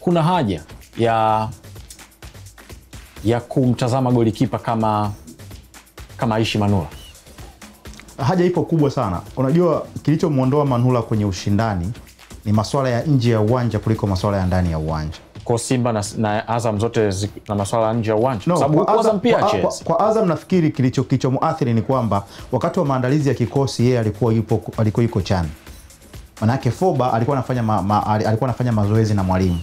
kuna haja ya kumtazama golikipa kama Aishi Manula? Haja ipo kubwa sana. Unajua kilichomuondoa Manula kwenye ushindani ni masuala ya nje ya uwanja kuliko masuala ya ndani ya uwanja. Kwa Simba na Azam zote na masuala nje ya uwanja. No, sababu Azam pia kwa Azam nafikiri kilichomuathiri ni kwamba wakati wa maandalizi ya kikosi yeye alikuwa yuko chani. Manake Foba alikuwa anafanya mazoezi na mwalimu.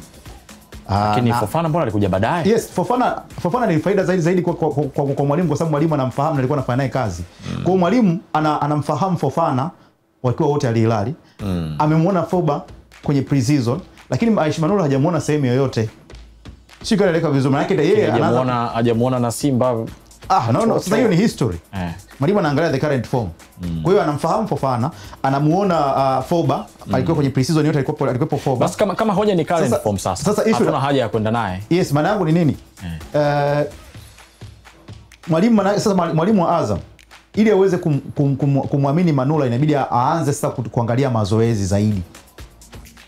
Lakini Fofana mbona alikuja baadaye? Yes, Fofana ni faida zaidi kwa mwalimu kwa sababu mwalimu anamfahamu na alikuwa anafanya naye kazi. Kwa mwalimu anamfahamu Fofana wakiwa wote Al Hilal. Amemwona Foba kwenye pre-season, lakini Aishi Manula hajamuona sehemu yoyote. Sio kile aleka vizuri manake yeye hajamuona na Simba. No, sasa hiyo ni history. Mwalimu anaangalia the current form. Kwa hiyo anamfahamu Fofana, anamuona Foba, alikuwa kwenye pre-season yote alikuwa Foba. Basi kama hoja ni current form sasa. Hatuna haja ya kwenda naye. Yes, maana yangu ni nini? Mwalimu wa Azam ili aweze kumwamini Manula inabidi aanze sasa kuangalia mazoezi zaidi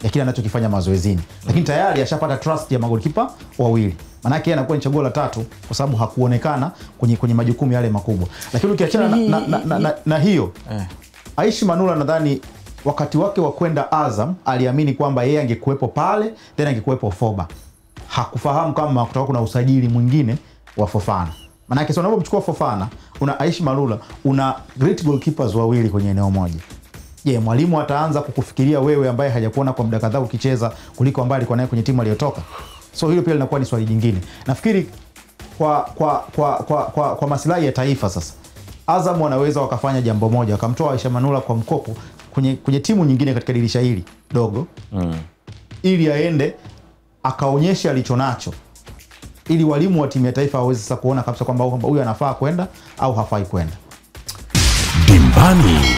ya kile anachokifanya mazoezini. Lakini tayari ashapata trust ya magolikipa wawili. Maana yake anakuwa ni chaguo la 3 kwa sababu hakuonekana kwenye majukumu yale makubwa. Lakini ukiachana na hiyo, Aishi Manula nadhani wakati wake wa kwenda Azam aliamini kwamba yeye angekuepo pale, tena angekuepo Foba. Hakufahamu kama kutakuwa kuna usajili mwingine wa Fofana. Maana yake unapomchukua Fofana, una Aishi Manula, una great goalkeepers wawili kwenye eneo moja. Mwalimu ataanza kukufikiria wewe ambaye hajakuona kwa muda kadhaa ukicheza kuliko ambaye alikuwa naye kwenye timu aliyotoka. So hilo pia linakuwa ni swali jingine. Nafikiri kwa maslahi ya taifa sasa, Azam wanaweza wakafanya jambo moja, wakamtoa Aishi Manula kwa mkopo kwenye timu nyingine katika dirisha hili dogo. Ili aende akaonyesha alichonacho. Ili walimu wa timu ya taifa waweze sasa kuona kabisa kwamba huyu anafaa kwenda au hafai kwenda. Dimbani.